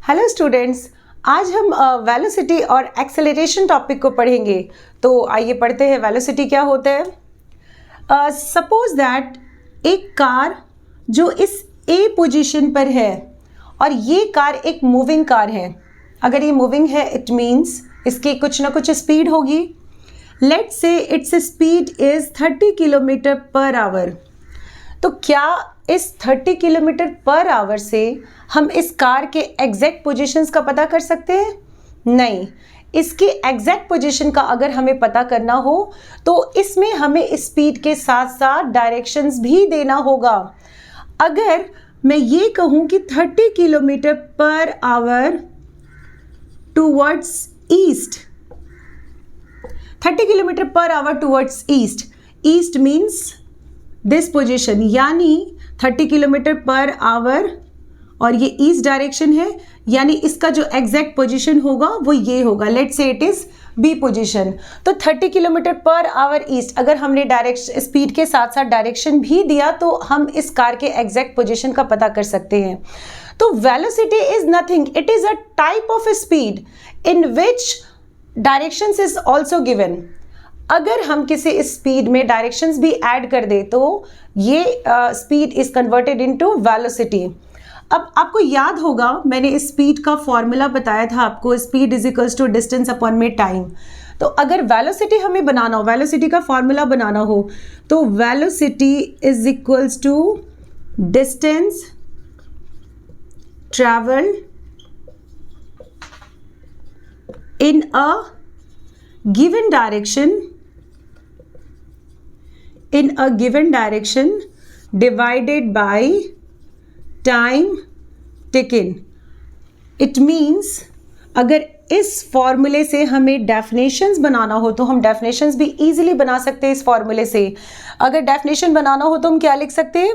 Hello students, आज हम velocity और एक्सेलरेशन टॉपिक को पढ़ेंगे। तो आइए पढ़ते हैं वेलोसिटी क्या होता है। सपोज दैट एक कार जो इस ए पोजीशन पर है और ये कार एक मूविंग कार है। अगर ये मूविंग है इट मीन्स इसकी कुछ ना कुछ स्पीड होगी। Let's say its speed is 30 kilometre per our. तो क्या इस 30 किलोमीटर पर आवर से हम इस कार के एग्जैक्ट पोजीशंस का पता कर सकते हैं? नहीं। इसकी एग्जैक्ट पोजीशन का अगर हमें पता करना हो तो इसमें हमें स्पीड के साथ साथ डायरेक्शंस भी देना होगा। अगर मैं ये कहूँ कि 30 kilometre per our towards east, 30 kilometre per our towards east, east means this position, यानी 30 किलोमीटर पर आवर और ये ईस्ट डायरेक्शन है, यानी इसका जो एग्जैक्ट पोजीशन होगा वो ये होगा। Let's say it is B position. तो 30 किलोमीटर पर आवर ईस्ट, अगर हमने डायरेक्शन स्पीड के साथ साथ डायरेक्शन भी दिया तो हम इस कार के एग्जैक्ट पोजीशन का पता कर सकते हैं। तो velocity is nothing, it is a type of speed in which directions is also given. अगर हम किसी स्पीड में डायरेक्शंस भी ऐड कर दे तो ये speed is converted into velocity. अब आपको याद होगा मैंने इस स्पीड का फॉर्मूला बताया था आपको, speed is equals to distance upon में टाइम। तो अगर वेलोसिटी हमें बनाना हो, वेलोसिटी का फॉर्मूला बनाना हो तो velocity is equals to distance travel in a given direction divided by time taken. It means अगर इस फॉर्मूले से हमें डेफिनेशंस बनाना हो तो हम डेफिनेशंस भी इजीली बना सकते हैं इस फॉर्मूले से। अगर डेफिनेशन बनाना हो तो हम क्या लिख सकते हैं?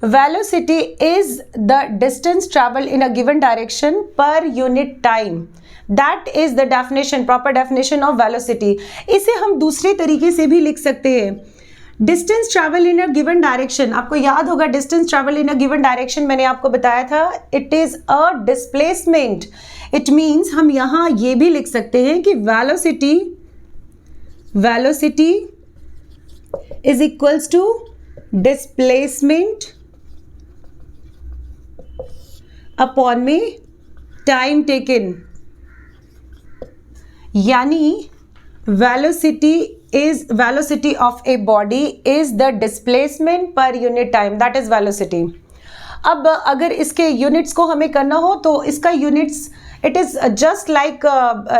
Velocity is the distance travel in a given direction per unit time. That is the definition, proper definition of velocity. इसे हम दूसरे तरीके से भी लिख सकते हैं। Distance travel in a given direction, आपको याद होगा distance travel in a given direction मैंने आपको बताया था it is a displacement. It means हम यहां ये भी लिख सकते हैं कि velocity is equals to displacement upon में टाइम टेकन, यानी velocity of a body is the displacement per unit time, that is velocity. अब अगर इसके यूनिट्स को हमें करना हो तो इसका units it is just like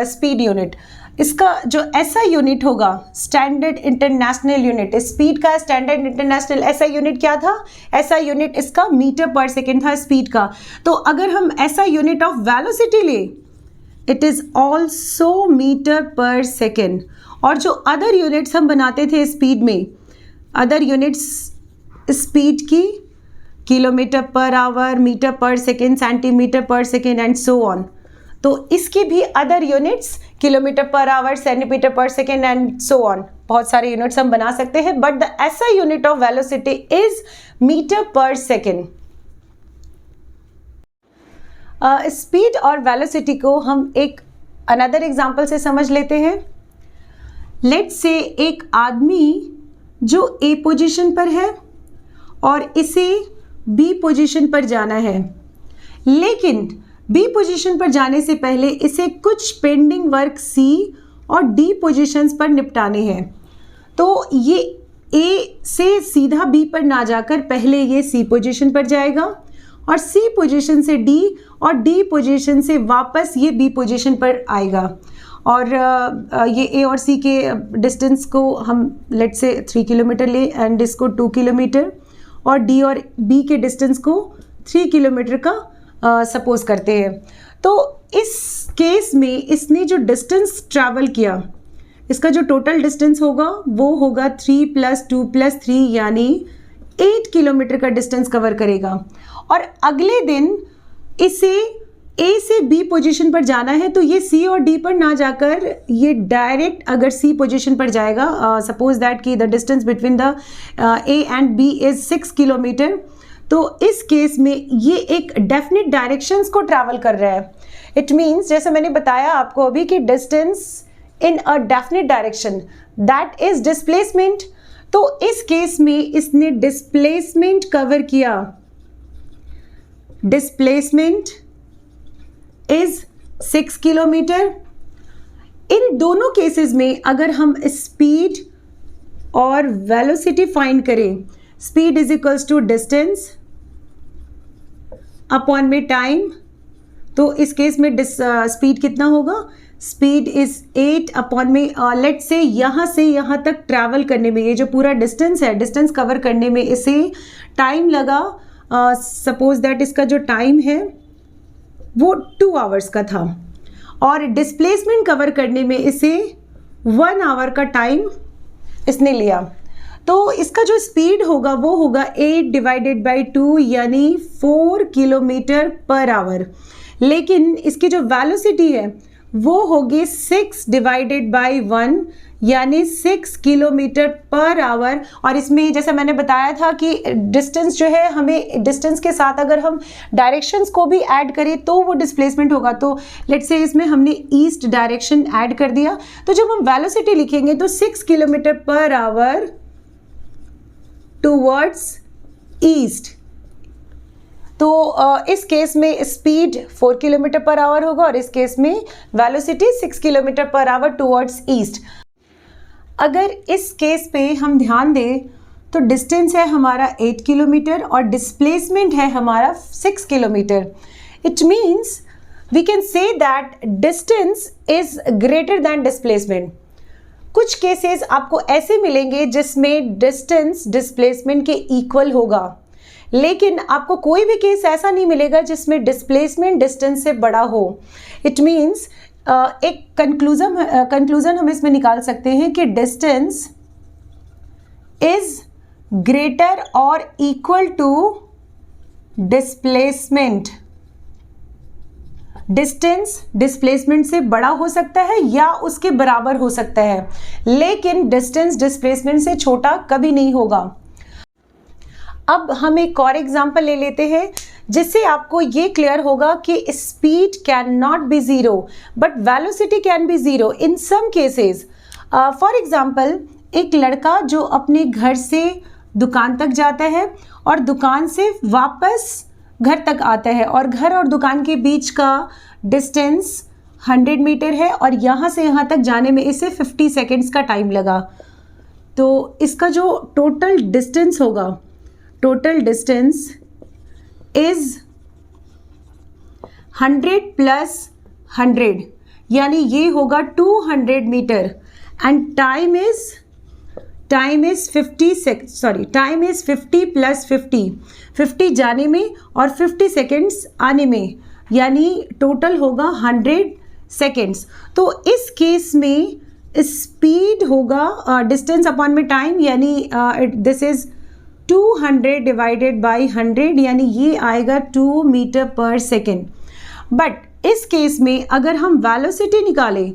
speed unit. इसका जो ऐसा यूनिट होगा स्टैंडर्ड इंटरनेशनल यूनिट, स्पीड का स्टैंडर्ड इंटरनेशनल ऐसा यूनिट क्या था? ऐसा यूनिट इसका मीटर पर सेकेंड था स्पीड का। तो अगर हम ऐसा यूनिट ऑफ वेलोसिटी ले it is also metre per second. और जो अदर यूनिट्स हम बनाते थे स्पीड में, अदर यूनिट्स स्पीड की kilometre per hour, metre per second, centimetre per second and so on. तो इसकी भी other units kilometre per hour, centimetre per second and so on, बहुत सारे यूनिट्स हम बना सकते हैं। But the SI unit of velocity is metre per second. Speed और वेलोसिटी को हम एक अनदर एग्जाम्पल से समझ लेते हैं। लेट्स से एक आदमी जो ए पोजीशन पर है और इसे बी पोजीशन पर जाना है, लेकिन बी पोजीशन पर जाने से पहले इसे कुछ पेंडिंग वर्क सी और डी पोजीशंस पर निपटाने हैं। तो ये ए से सीधा बी पर ना जाकर पहले ये सी पोजीशन पर जाएगा और सी पोजीशन से डी और डी पोजीशन से वापस ये बी पोजीशन पर आएगा। और ये ए और सी के डिस्टेंस को हम लेट्स से 3 किलोमीटर ले एंड इसको 2 किलोमीटर और डी और बी के डिस्टेंस को 3 किलोमीटर का सपोज करते हैं। तो इस केस में इसने जो डिस्टेंस ट्रैवल किया, इसका जो टोटल डिस्टेंस होगा वो होगा 3 + 2 + 3 यानी 8 किलोमीटर का डिस्टेंस कवर करेगा। और अगले दिन इसे ए से बी पोजीशन पर जाना है तो ये सी और डी पर ना जाकर ये डायरेक्ट अगर सी पोजीशन पर जाएगा, सपोज दैट कि the distance between the A and B is 6 kilometre, तो इस केस में ये एक डेफिनेट डायरेक्शंस को ट्रैवल कर रहा है। इट मीन्स जैसे मैंने बताया आपको अभी कि distance in a definite direction, that is displacement. तो इस केस में इसने डिस्प्लेसमेंट कवर किया। Displacement is 6 kilometre. इन दोनों केसेस में अगर हम स्पीड और वेलोसिटी फाइंड करें, speed is equals to distance upon में टाइम, तो इस केस में स्पीड कितना होगा? स्पीड इज 8 अपॉन में लेट्स से यहाँ यहाँ तक ट्रैवल करने में, ये जो पूरा डिस्टेंस है, डिस्टेंस कवर करने में इसे टाइम लगा, सपोज दैट इसका जो टाइम है वो 2 आवर्स का था, और डिस्प्लेसमेंट कवर करने में इसे 1 आवर का टाइम इसने लिया। तो इसका जो स्पीड होगा वो होगा 8 डिवाइडेड बाई 2 यानी 4 किलोमीटर पर आवर। लेकिन इसकी जो वेलोसिटी है वो होगी 6 डिवाइडेड बाई 1 यानी 6 किलोमीटर पर आवर। और इसमें जैसे मैंने बताया था कि डिस्टेंस जो है, हमें डिस्टेंस के साथ अगर हम डायरेक्शंस को भी ऐड करें तो वो डिस्प्लेसमेंट होगा। तो लेट्स से इसमें हमने ईस्ट डायरेक्शन ऐड कर दिया, तो जब हम वेलोसिटी लिखेंगे तो 6 kilometre per our towards east. तो इस केस में स्पीड 4 किलोमीटर पर आवर होगा और इस केस में velocity 6 kilometre per our towards east. अगर इस केस पे हम ध्यान दें तो डिस्टेंस है हमारा 8 किलोमीटर और डिस्प्लेसमेंट है हमारा 6 kilometre. It means we can say that distance is greater than displacement. कुछ केसेस आपको ऐसे मिलेंगे जिसमें डिस्टेंस डिस्प्लेसमेंट के इक्वल होगा, लेकिन आपको कोई भी केस ऐसा नहीं मिलेगा जिसमें डिस्प्लेसमेंट डिस्टेंस से बड़ा हो। इट मीन्स एक कंक्लूजन हम इसमें निकाल सकते हैं कि डिस्टेंस इज ग्रेटर और equal to displacement. Distance displacement से बड़ा हो सकता है या उसके बराबर हो सकता है, लेकिन डिस्टेंस डिस्प्लेसमेंट से छोटा कभी नहीं होगा। अब हम एक और एग्जांपल ले लेते हैं जिससे आपको ये क्लियर होगा कि speed can not be zero but velocity can be zero in some cases. For example, एक लड़का जो अपने घर से दुकान तक जाता है और दुकान से वापस घर तक आता है और घर और दुकान के बीच का डिस्टेंस 100 मीटर है और यहाँ से यहाँ तक जाने में इसे 50 सेकेंड्स का टाइम लगा। तो इसका जो टोटल डिस्टेंस होगा, टोटल डिस्टेंस इज 100 प्लस 100 यानी ये होगा 200 metre and time is 50 plus 50 जाने में और 50 सेकेंड्स आने में, यानी टोटल होगा 100 सेकेंड्स। तो इस केस में स्पीड होगा डिस्टेंस अपॉन में टाइम, यानी दिस इज 200 डिवाइडेड बाई 100 यानी ये आएगा 2 मीटर पर सेकेंड। बट इस केस में अगर हम वेलोसिटी निकालें,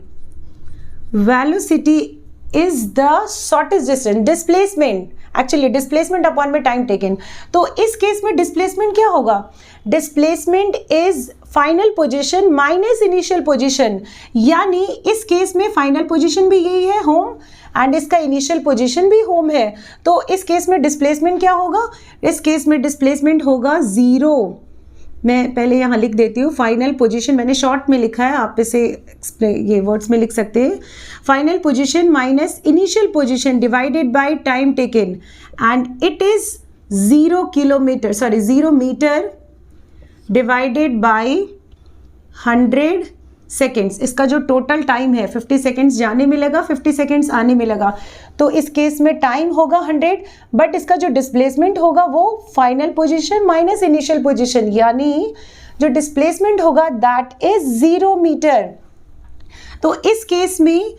velocity is the shortest distance, displacement upon में टाइम टेकन। तो इस केस में डिस्प्लेसमेंट क्या होगा? Displacement is final position minus initial position, यानी इस केस में फाइनल पोजीशन भी यही है होम एंड इसका इनिशियल पोजीशन भी होम है। तो इस केस में डिस्प्लेसमेंट क्या होगा? इस केस में डिस्प्लेसमेंट होगा 0। मैं पहले यहाँ लिख देती हूँ, फाइनल पोजीशन मैंने शॉर्ट में लिखा है, आप इसे ये वर्ड्स में लिख सकते हैं। Final position minus initial position divided by time taken and it is 0 metre divided by 100 seconds. इसका जो टोटल टाइम है 50 सेकेंड्स जाने में लगा, 50 सेकेंड्स आने में लगा। तो इस केस में टाइम होगा 100 बट इसका जो डिस्प्लेसमेंट होगा वो final position minus initial position, यानी जो डिस्प्लेसमेंट होगा दैट इज 0 मीटर। तो इस केस में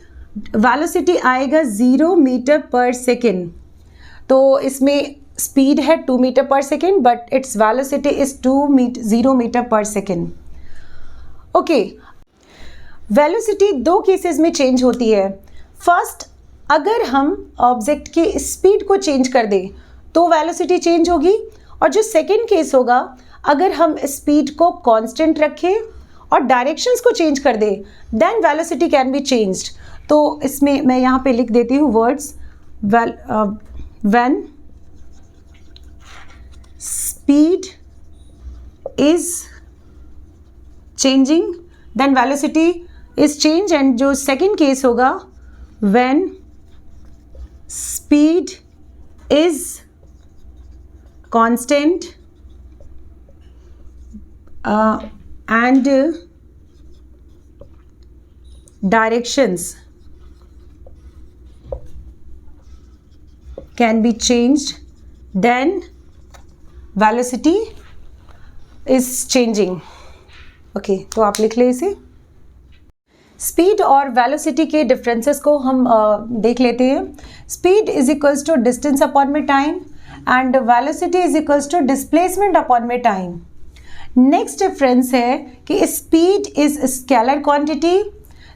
वेलोसिटी आएगा 0 मीटर पर सेकेंड। तो इसमें स्पीड है 2 metre per second but it's velocity is 0 metre per second. Okay, velocity 2 cases में चेंज होती है। फर्स्ट, अगर हम ऑब्जेक्ट की स्पीड को चेंज कर दें तो वेलोसिटी चेंज होगी, और जो सेकेंड केस होगा, अगर हम स्पीड को कांस्टेंट रखें और डायरेक्शंस को चेंज कर दे, then velocity can be changed. तो इसमें मैं यहाँ पे लिख देती हूँ words, when speed is changing then velocity is change, and जो सेकेंड केस होगा, when speed is constant and directions can be changed, then velocity is changing. Okay, तो आप लिख लें इसे। स्पीड और वेलोसिटी के डिफरेंसेस को हम देख लेते हैं। Speed is equals to distance upon में time and velocity is equals to displacement upon में टाइम। नेक्स्ट डिफरेंस है कि speed is scalar quantity.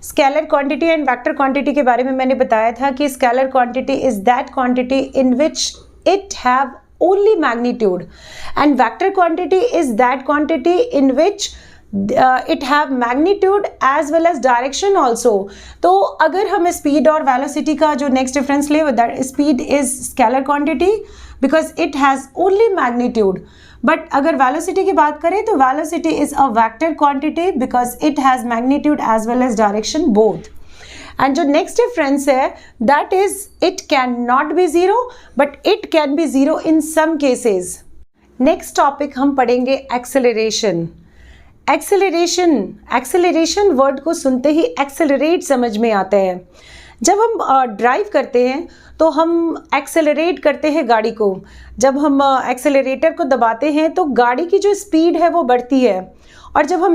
Scalar quantity and vector quantity के बारे में मैंने बताया था कि scalar quantity is that quantity in which it have only magnitude and vector quantity is that quantity in which it have magnitude as well as direction also. तो अगर हम स्पीड और वेलोसिटी का जो नेक्स्ट डिफरेंस ले, that speed is scalar quantity because it has only magnitude, but अगर velocity की बात करें तो velocity is a vector quantity because it has magnitude as well as direction both. And जो नेक्स्ट डिफरेंस है that is it can not be zero but it can be zero in some cases. Next topic हम पढ़ेंगे acceleration. Acceleration word को सुनते ही accelerate समझ में आता है। जब हम ड्राइव करते हैं तो हम एक्सेलरेट करते हैं गाड़ी को। जब हम एक्सेलरेटर को दबाते हैं तो गाड़ी की जो स्पीड है वो बढ़ती है, और जब हम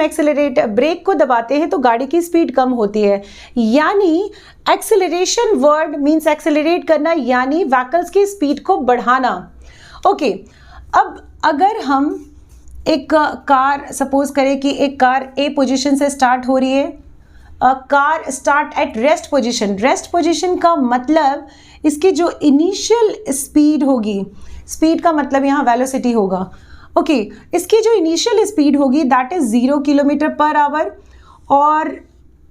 ब्रेक को दबाते हैं तो गाड़ी की स्पीड कम होती है। यानी एक्सेलरेशन वर्ड मीन्स एक्सेलरेट करना, यानी व्हीकल्स की स्पीड को बढ़ाना। ओके, अब अगर हम एक कार सपोज करें कि एक कार ए पोजीशन से स्टार्ट हो रही है, car start at rest position. Rest position का मतलब इसकी जो इनिशियल स्पीड होगी, स्पीड का मतलब यहाँ वेलोसिटी होगा। ओके, इसकी जो इनिशियल स्पीड होगी that is 0 kilometre per our, और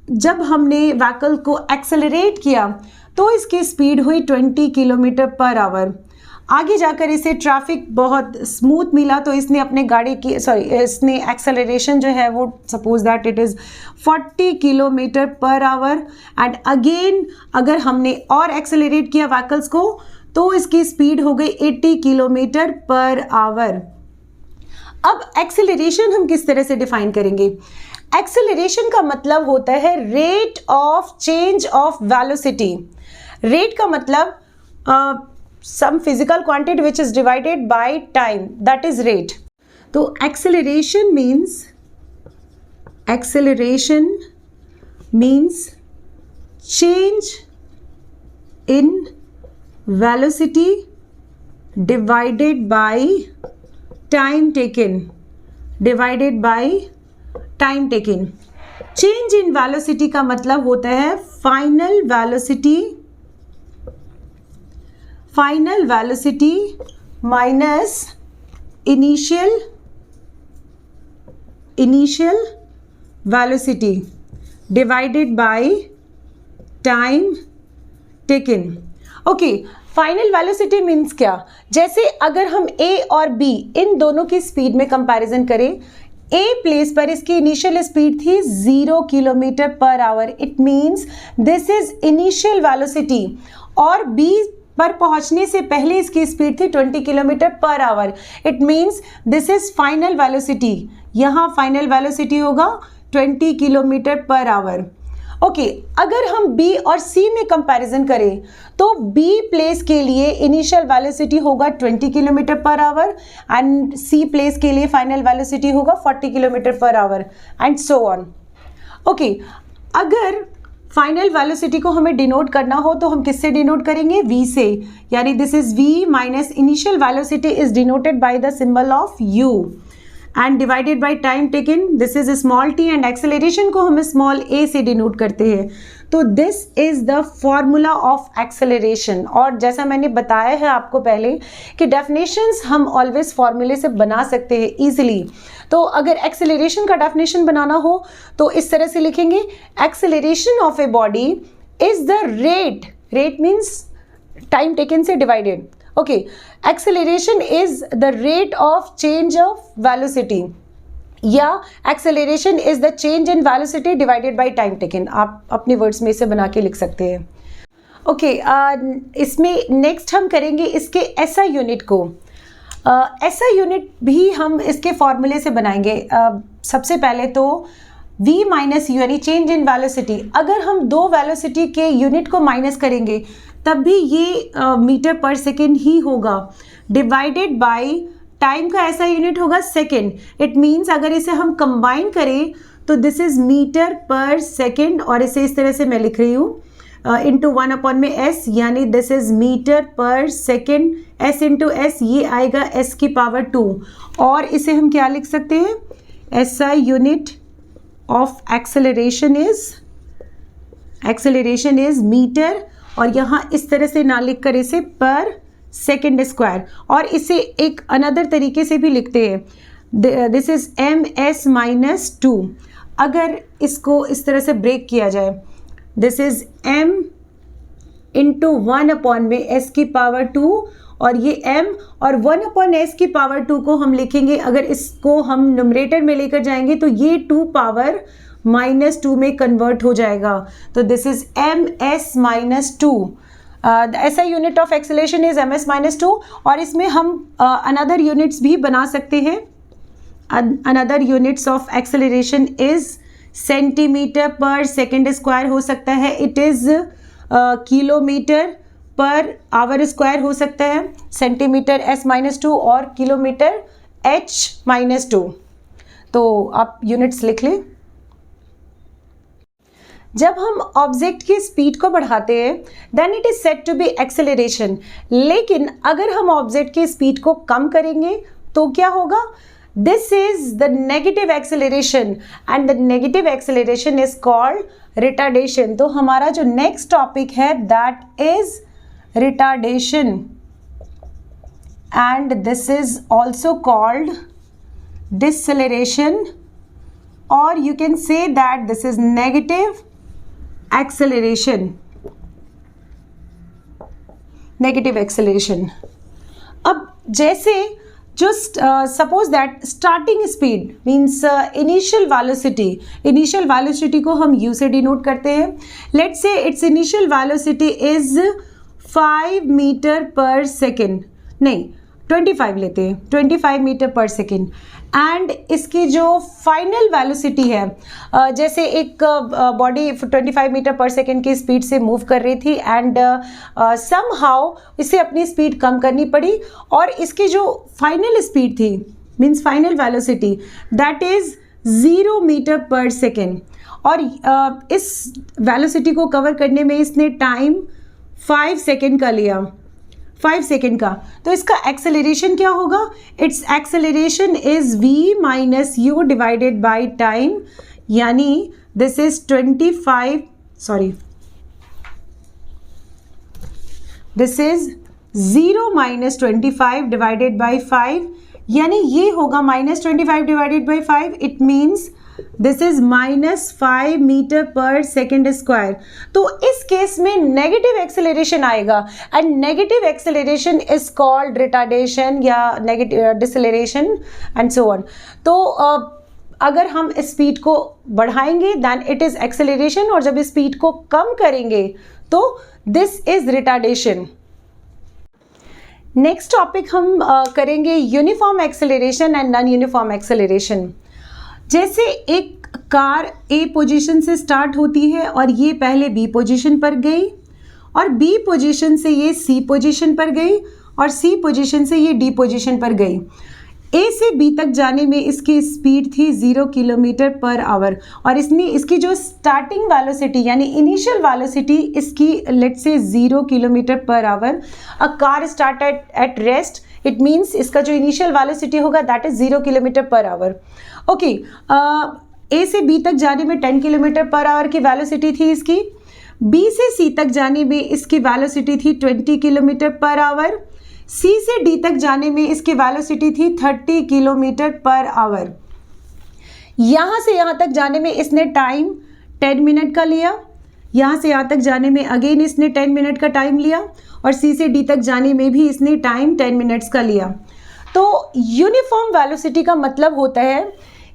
जब हमने व्हीकल को एक्सेलरेट किया तो इसकी स्पीड हुई 20 किलोमीटर पर आवर। आगे जाकर इसे ट्रैफिक बहुत स्मूथ मिला तो इसने अपने गाड़ी की इसने एक्सेलरेशन जो है वो suppose that it is 40 kilometre per our, and again अगर हमने और एक्सेलरेट किया व्हीकल्स को तो इसकी स्पीड हो गई 80 किलोमीटर पर आवर। अब एक्सेलरेशन हम किस तरह से डिफाइन करेंगे? एक्सेलरेशन का मतलब होता है rate of change of velocity. Rate का मतलब some physical quantity which is divided by time, that is rate. तो acceleration means change in velocity divided by time taken. Change in velocity का मतलब होता है final velocity minus initial velocity divided by time taken. Okay, final velocity means क्या? जैसे अगर हम ए और बी इन दोनों की स्पीड में कंपैरिजन करें, ए प्लेस पर इसकी इनिशियल स्पीड थी 0 kilometre per our, it means this is initial velocity, और बी पर पहुंचने से पहले इसकी स्पीड थी 20 kilometre per our, it means this is final velocity. यहाँ फाइनल वेलोसिटी होगा 20 किलोमीटर पर आवर। ओके, अगर हम बी और सी में कंपैरिजन करें तो बी प्लेस के लिए इनिशियल वेलोसिटी होगा 20 kilometre per our and C place के लिए फाइनल वेलोसिटी होगा 40 kilometre per our and so on. Okay, अगर फाइनल वेलोसिटी को हमें डिनोट करना हो तो हम किससे डिनोट करेंगे? v से, यानी this is v minus initial velocity is denoted by the symbol of u, and divided by time taken, this is small T, and acceleration को हम स्मॉल a से डिनोट करते हैं. तो this is the formula of acceleration. और जैसा मैंने बताया है आपको पहले कि डेफिनेशंस हम ऑलवेज फॉर्मूले से बना सकते हैं इजीली. तो अगर एक्सेलरेशन का डेफिनेशन बनाना हो तो इस तरह से लिखेंगे, acceleration of a body is the rate means time taken से divided. Okay, acceleration is the rate of change of velocity, या acceleration is the change in velocity divided by time taken. आप अपने वर्ड्स में इसे बना के लिख सकते हैं. ओके, इसमें नेक्स्ट हम करेंगे इसके एसआई यूनिट को. एसआई यूनिट भी हम इसके फॉर्मूले से बनाएंगे. सबसे पहले तो v माइनस यू यानी चेंज इन वेलोसिटी. अगर हम दो वेलोसिटी के यूनिट को माइनस करेंगे तब भी ये मीटर पर सेकेंड ही होगा, डिवाइडेड बाय टाइम का ऐसा यूनिट होगा सेकेंड. इट मीन्स अगर इसे हम कंबाइन करें तो this is metre per second, और इसे इस तरह से मैं लिख रही हूँ इंटू 1 में s, यानी this is metre per second. s into s ये आएगा s की पावर 2, और इसे हम क्या लिख सकते हैं, SI unit of acceleration is metre, और यहाँ इस तरह से ना लिख कर इसे पर सेकेंड स्क्वायर. और इसे एक अनदर तरीके से भी लिखते हैं, दिस इज ms माइनस 2. अगर इसको इस तरह से ब्रेक किया जाए, दिस इज m इंटू 1 में s की पावर 2, और ये m और 1 s की पावर 2 को हम लिखेंगे, अगर इसको हम न्यूमरेटर में लेकर जाएंगे तो ये 2 पावर माइनस 2 में कन्वर्ट हो जाएगा. तो दिस इज ms माइनस 2. ऐसा unit of acceleration is ms minus 2. और इसमें हम अनदर यूनिट्स भी बना सकते हैं. Another units of acceleration is centimetre per second square हो सकता है, it is kilometre per our square हो सकता है, सेंटीमीटर s माइनस 2 और किलोमीटर h माइनस 2. तो आप यूनिट्स लिख लें. जब हम ऑब्जेक्ट की स्पीड को बढ़ाते हैं then it is said to be acceleration. लेकिन अगर हम ऑब्जेक्ट की स्पीड को कम करेंगे तो क्या होगा, this is the negative acceleration, and the negative acceleration is called retardation. तो हमारा जो नेक्स्ट टॉपिक है that is retardation, and this is also called deceleration, और you can say that this is negative acceleration. Negative acceleration. अब जैसे जो suppose that starting speed means initial velocity को हम u से डिनोट करते हैं. Let's say its initial velocity is 5 metre per second, नहीं 25 लेते हैं, 25 मीटर पर सेकेंड. एंड इसकी जो फाइनल वेलोसिटी है, जैसे एक बॉडी 25 मीटर पर सेकेंड की स्पीड से मूव कर रही थी, एंड समहाउ इसे अपनी स्पीड कम करनी पड़ी, और इसकी जो फाइनल स्पीड थी means final velocity that is 0 metre per second. और इस वेलोसिटी को कवर करने में इसने टाइम 5 सेकेंड का लिया, 5 सेकेंड का. तो इसका एक्सेलरेशन क्या होगा, it's acceleration is v minus u divided by time, यानी this is 0 minus 25 divided by 5, यानी ये होगा minus 25 divided by 5. It means this is -5 metre per second square. तो इस केस में नेगेटिव एक्सेलरेशन आएगा, and negative acceleration is called retardation या negative deceleration and so on. तो अगर हम स्पीड को बढ़ाएंगे देन इट इज एक्सेलरेशन, और जब स्पीड को कम करेंगे तो this is retardation. Next topic हम करेंगे uniform acceleration and non uniform acceleration. जैसे एक कार ए पोजीशन से स्टार्ट होती है और ये पहले बी पोजीशन पर गई, और बी पोजीशन से ये सी पोजीशन पर गई, और सी पोजीशन से ये डी पोजीशन पर गई. ए से बी तक जाने में इसकी स्पीड थी 0 किलोमीटर पर आवर, और इसकी जो स्टार्टिंग वेलोसिटी यानी इनिशियल वेलोसिटी इसकी let's say 0 kilometre per hour. A car start at rest it means इसका जो इनिशियल वेलोसिटी होगा that is 0 kilometre per hour. Okay, A से बी तक जाने में 10 किलोमीटर पर आवर की वेलोसिटी थी इसकी, बी से सी तक जाने में इसकी वेलोसिटी थी 20 किलोमीटर पर आवर, सी से डी तक जाने में इसकी वेलोसिटी थी 30 किलोमीटर पर आवर। यहाँ से यहाँ तक जाने में इसने टाइम 10 मिनट का लिया, यहाँ से यहाँ तक जाने में अगेन इसने 10 मिनट का टाइम लिया, और सी से डी तक जाने में भी इसने टाइम 10 मिनट्स का लिया। तो यूनिफॉर्म वेलोसिटी का मतलब होता है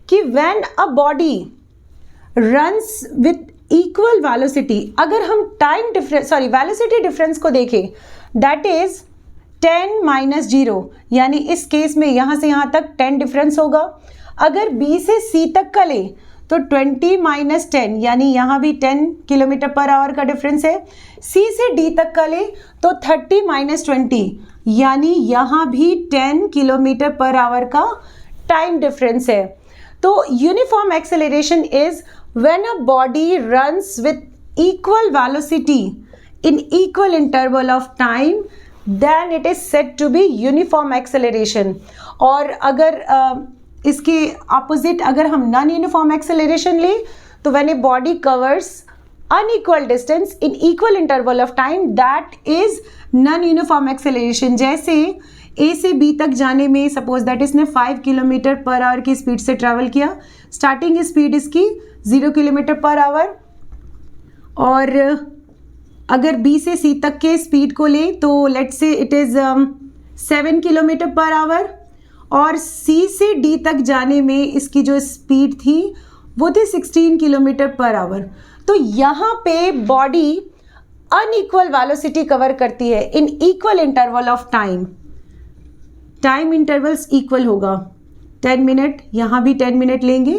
कि when a body runs with equal velocity, अगर हम टाइम डिफरेंस वेलोसिटी डिफरेंस को देखें दैट इज 10 माइनस 0, यानी इस केस में यहाँ से यहाँ तक 10 डिफरेंस होगा। अगर बी से सी तक का ले तो 20 माइनस 10, यानी यहाँ भी 10 किलोमीटर पर आवर का डिफरेंस है। सी से डी तक का ले तो 30 माइनस 20, यानी यहाँ भी 10 किलोमीटर पर आवर का टाइम डिफरेंस है। तो uniform acceleration is when a body runs with equal velocity in equal interval of time, then it is said to be uniform acceleration. और अगर इसके ऑपोजिट अगर हम नॉन यूनिफॉर्म एक्सेलरेशन ले तो when a body covers unequal distance in equal interval of time, that is non uniform acceleration. जैसे ए से B तक जाने में सपोज दैट इसने 5 किलोमीटर पर आवर की स्पीड से ट्रैवल किया, स्टार्टिंग स्पीड इसकी 0 किलोमीटर पर आवर, और अगर बी से सी तक के स्पीड को ले तो let's say it is 7 kilometre per our, और सी से डी तक जाने में इसकी जो स्पीड थी वो थी 16 किलोमीटर पर आवर। तो यहाँ पे बॉडी अनइक्वल वेलोसिटी कवर करती है इन equal interval of time. Time intervals equal होगा, 10 मिनट, यहाँ भी 10 मिनट लेंगे।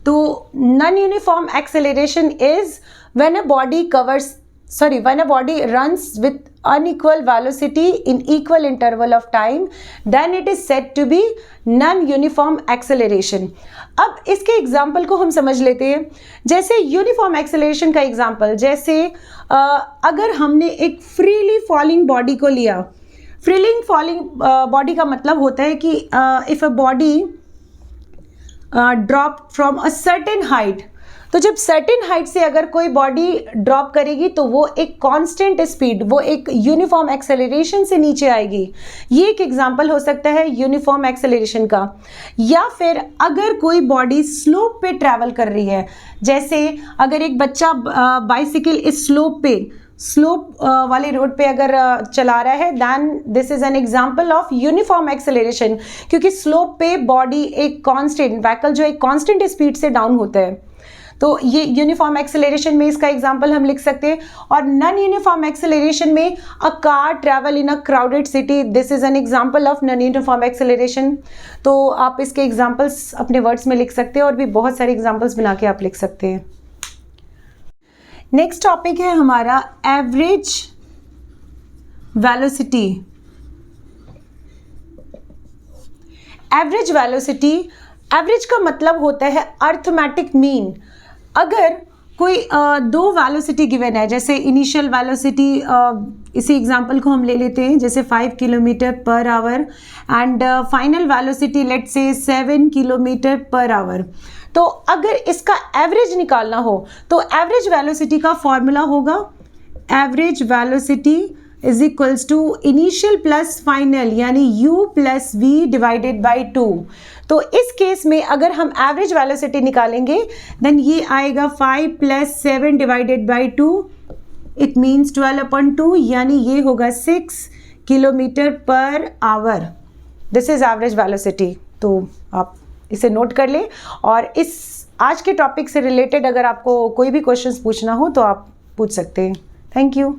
तो non uniform acceleration is when a body runs with unequal velocity in equal interval of time, then it is said to be non-uniform acceleration. अब इसके example को हम समझ लेते हैं। जैसे यूनिफॉर्म एक्सेलरेशन का एग्जाम्पल, जैसे अगर हमने एक फ्रीली फॉलिंग बॉडी को लिया, फ्रीली फॉलिंग बॉडी का मतलब होता है कि if a body drop from a certain height, तो जब सर्टेन हाइट से अगर कोई बॉडी ड्रॉप करेगी तो वो एक कांस्टेंट स्पीड, वो एक यूनिफॉर्म एक्सेलरेशन से नीचे आएगी। ये एक एग्जांपल हो सकता है यूनिफॉर्म एक्सेलरेशन का। या फिर अगर कोई बॉडी स्लोप पे ट्रैवल कर रही है, जैसे अगर एक बच्चा बाइसिकल इस स्लोप वाले रोड पे अगर चला रहा है, then this is an example of uniform acceleration, क्योंकि स्लोप पे बॉडी एक कांस्टेंट व्हीकल जो एक कांस्टेंट स्पीड से डाउन होता है। तो ये यूनिफॉर्म एक्सेलरेशन में इसका एग्जांपल हम लिख सकते हैं। और नॉन यूनिफॉर्म एक्सेलरेशन में a car travel in a crowded city, this is an example of non uniform acceleration. तो आप इसके एग्जांपल्स अपने वर्ड्स में लिख सकते हैं और भी बहुत सारे एग्जांपल्स बना के आप लिख सकते हैं। नेक्स्ट टॉपिक है हमारा average velocity. Average velocity, average का मतलब होता है अर्थमेटिक मीन। अगर कोई दो वेलोसिटी गिवन है, जैसे इनिशियल वेलोसिटी, इसी एग्जांपल को हम ले लेते हैं, जैसे 5 kilometre per our and final velocity let's say 7 kilometre per our. तो अगर इसका एवरेज निकालना हो तो एवरेज वेलोसिटी का फॉर्मूला होगा average velocity is equals to initial plus final, यानी u plus v divided by 2। तो इस केस में अगर हम एवरेज वेलोसिटी निकालेंगे देन ये आएगा 5 plus 7 divided by 2, it means 12/2, यानी ये होगा 6 kilometre per our. This is average velocity. तो आप इसे नोट कर लें, और इस आज के टॉपिक से रिलेटेड अगर आपको कोई भी क्वेश्चंस पूछना हो तो आप पूछ सकते हैं। Thank you.